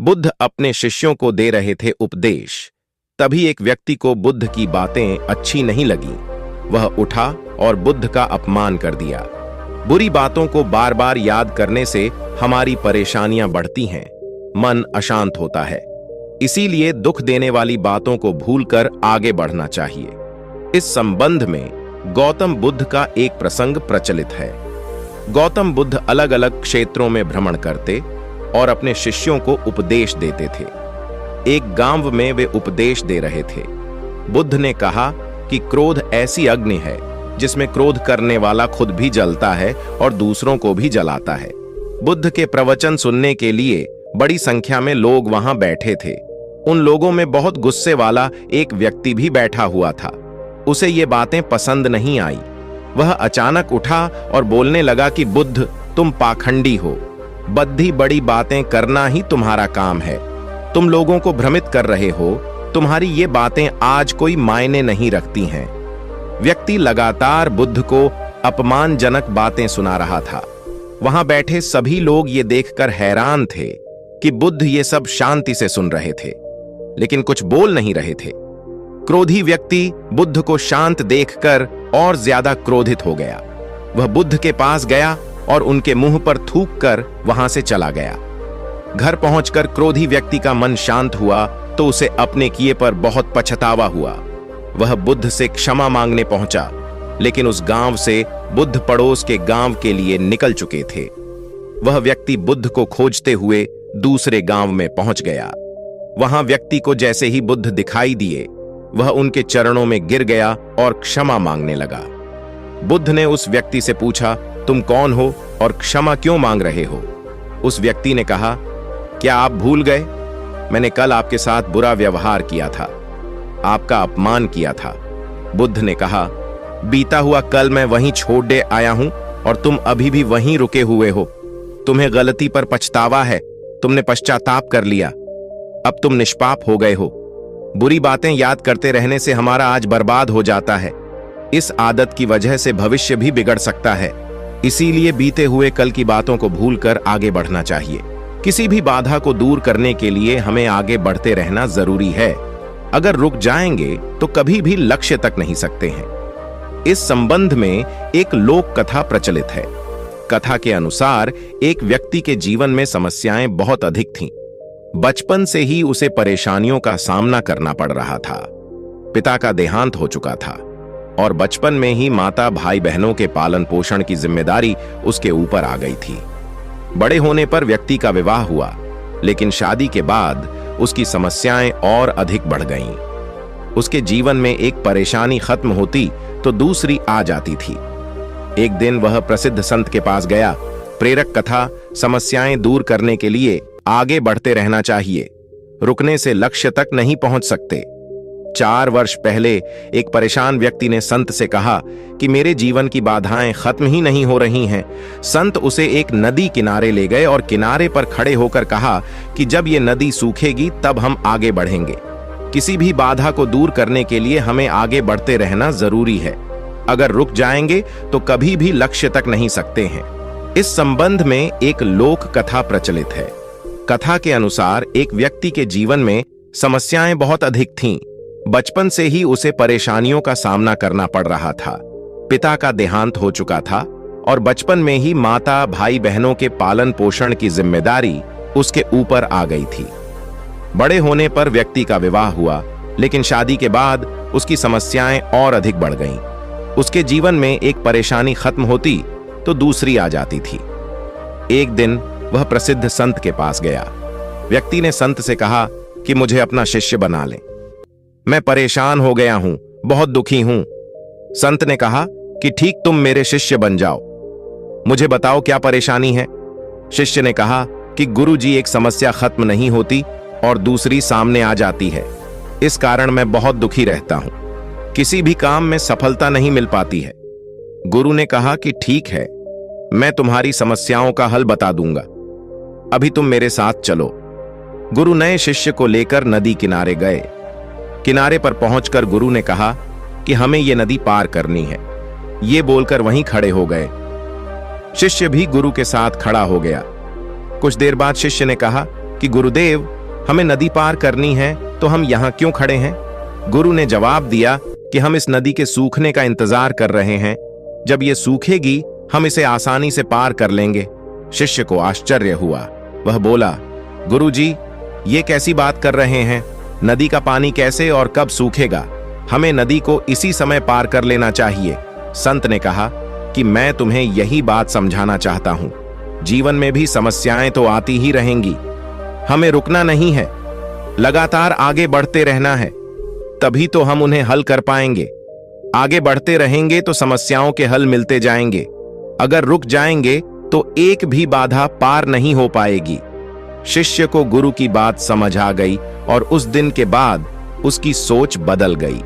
बुद्ध अपने शिष्यों को दे रहे थे उपदेश। तभी एक व्यक्ति को बुद्ध की बातें अच्छी नहीं लगी। वह उठा और बुद्ध का अपमान कर दिया। बुरी बातों को बार बार याद करने से हमारी परेशानियां बढ़ती हैं, मन अशांत होता है। इसीलिए दुख देने वाली बातों को भूलकर आगे बढ़ना चाहिए। इस संबंध में गौतम बुद्ध का एक प्रसंग प्रचलित है। गौतम बुद्ध अलग अलग क्षेत्रों में भ्रमण करते और अपने शिष्यों को उपदेश देते थे। एक गांव में वे उपदेश दे रहे थे। बुद्ध ने कहा कि क्रोध ऐसी अग्नि है जिसमें क्रोध करने वाला खुद भी जलता है और दूसरों को भी जलाता है। बुद्ध के प्रवचन सुनने के लिए बड़ी संख्या में लोग वहां बैठे थे। उन लोगों में बहुत गुस्से वाला एक व्यक्ति भी बैठा हुआ था। उसे ये बातें पसंद नहीं आई। वह अचानक उठा और बोलने लगा कि बुद्ध, तुम पाखंडी हो। बद्धी बड़ी बातें करना ही तुम्हारा काम है। तुम लोगों को भ्रमित कर रहे हो। तुम्हारी ये बातें आज कोई मायने नहीं रखती हैं। व्यक्ति लगातार बुद्ध को अपमानजनक बातें सुना रहा था। वहां बैठे सभी लोग ये देखकर हैरान थे कि बुद्ध ये सब शांति से सुन रहे थे, लेकिन कुछ बोल नहीं रहे थे। क्रोधी व्यक्ति बुद्ध को शांत देखकर और ज्यादा क्रोधित हो गया। वह बुद्ध के पास गया और उनके मुंह पर थूक कर वहां से चला गया। घर पहुंचकर क्रोधी व्यक्ति का मन शांत हुआ तो उसे अपने किए पर बहुत पछतावा हुआ। वह बुद्ध से क्षमा मांगने पहुंचा, लेकिन उस गांव से बुद्ध पड़ोस के गांव के लिए निकल चुके थे। वह व्यक्ति बुद्ध को खोजते हुए दूसरे गांव में पहुंच गया। वहां व्यक्ति को जैसे ही बुद्ध दिखाई दिए, वह उनके चरणों में गिर गया और क्षमा मांगने लगा। बुद्ध ने उस व्यक्ति से पूछा, तुम कौन हो और क्षमा क्यों मांग रहे हो? उस व्यक्ति ने कहा, क्या आप भूल गए? मैंने कल आपके साथ बुरा व्यवहार किया था, आपका अपमान किया था। बुद्ध ने कहा, बीता हुआ कल मैं वहीं छोड़ दे आया हूं और तुम अभी भी वहीं रुके हुए हो। तुम्हें गलती पर पछतावा है, तुमने पश्चाताप कर लिया। अब तुम निष्पाप हो गए हो। बुरी बातें याद करते रहने से हमारा आज बर्बाद हो जाता है। इस आदत की वजह से भविष्य भी बिगड़ सकता है। इसीलिए बीते हुए कल की बातों को भूलकर आगे बढ़ना चाहिए। किसी भी बाधा को दूर करने के लिए हमें आगे बढ़ते रहना जरूरी है। अगर रुक जाएंगे तो कभी भी लक्ष्य तक नहीं सकते हैं। इस संबंध में एक लोक कथा प्रचलित है। कथा के अनुसार एक व्यक्ति के जीवन में समस्याएं बहुत अधिक थीं। बचपन से ही उसे परेशानियों का सामना करना पड़ रहा था। पिता का देहांत हो चुका था और बचपन में ही माता भाई बहनों के पालन पोषण की जिम्मेदारी उसके ऊपर आ गई थी। बड़े होने पर व्यक्ति का विवाह हुआ, लेकिन शादी के बाद उसकी समस्याएं और अधिक बढ़ गईं। उसके जीवन में एक परेशानी खत्म होती तो दूसरी आ जाती थी। एक दिन वह प्रसिद्ध संत के पास गया। प्रेरक कथा, समस्याएं दूर करने के लिए आगे बढ़ते रहना चाहिए। रुकने से लक्ष्य तक नहीं पहुंच सकते। 4 वर्ष पहले एक परेशान व्यक्ति ने संत से कहा कि मेरे जीवन की बाधाएं खत्म ही नहीं हो रही हैं। संत उसे एक नदी किनारे ले गए और किनारे पर खड़े होकर कहा कि जब ये नदी सूखेगी तब हम आगे बढ़ेंगे। किसी भी बाधा को दूर करने के लिए हमें आगे बढ़ते रहना जरूरी है। अगर रुक जाएंगे तो कभी भी लक्ष्य तक नहीं सकते हैं। इस संबंध में एक लोक कथा प्रचलित है। कथा के अनुसार एक व्यक्ति के जीवन में समस्याएं बहुत अधिक थीं। बचपन से ही उसे परेशानियों का सामना करना पड़ रहा था। पिता का देहांत हो चुका था और बचपन में ही माता भाई बहनों के पालन पोषण की जिम्मेदारी उसके ऊपर आ गई थी। बड़े होने पर व्यक्ति का विवाह हुआ, लेकिन शादी के बाद उसकी समस्याएं और अधिक बढ़ गईं। उसके जीवन में एक परेशानी खत्म होती तो दूसरी आ जाती थी। एक दिन वह प्रसिद्ध संत के पास गया। व्यक्ति ने संत से कहा कि मुझे अपना शिष्य बना लें। मैं परेशान हो गया हूं, बहुत दुखी हूं। संत ने कहा कि ठीक, तुम मेरे शिष्य बन जाओ। मुझे बताओ क्या परेशानी है? शिष्य ने कहा कि गुरुजी, एक समस्या खत्म नहीं होती और दूसरी सामने आ जाती है। इस कारण मैं बहुत दुखी रहता हूं। किसी भी काम में सफलता नहीं मिल पाती है। गुरु ने कहा कि ठीक है, मैं तुम्हारी समस्याओं का हल बता दूंगा। अभी तुम मेरे साथ चलो। गुरु नए शिष्य को लेकर नदी किनारे गए। किनारे पर पहुंचकर गुरु ने कहा कि हमें यह नदी पार करनी है। ये बोलकर वहीं खड़े हो गए। शिष्य भी गुरु के साथ खड़ा हो गया। कुछ देर बाद शिष्य ने कहा कि गुरुदेव, हमें नदी पार करनी है तो हम यहाँ क्यों खड़े हैं? गुरु ने जवाब दिया कि हम इस नदी के सूखने का इंतजार कर रहे हैं। जब ये सूखेगी हम इसे आसानी से पार कर लेंगे। शिष्य को आश्चर्य हुआ। वह बोला, गुरुजी, ये कैसी बात कर रहे हैं? नदी का पानी कैसे और कब सूखेगा? हमें नदी को इसी समय पार कर लेना चाहिए। संत ने कहा कि मैं तुम्हें यही बात समझाना चाहता हूं। जीवन में भी समस्याएं तो आती ही रहेंगी, हमें रुकना नहीं है, लगातार आगे बढ़ते रहना है, तभी तो हम उन्हें हल कर पाएंगे। आगे बढ़ते रहेंगे तो समस्याओं के हल मिलते जाएंगे। अगर रुक जाएंगे तो एक भी बाधा पार नहीं हो पाएगी। शिष्य को गुरु की बात समझ आ गई और उस दिन के बाद उसकी सोच बदल गई।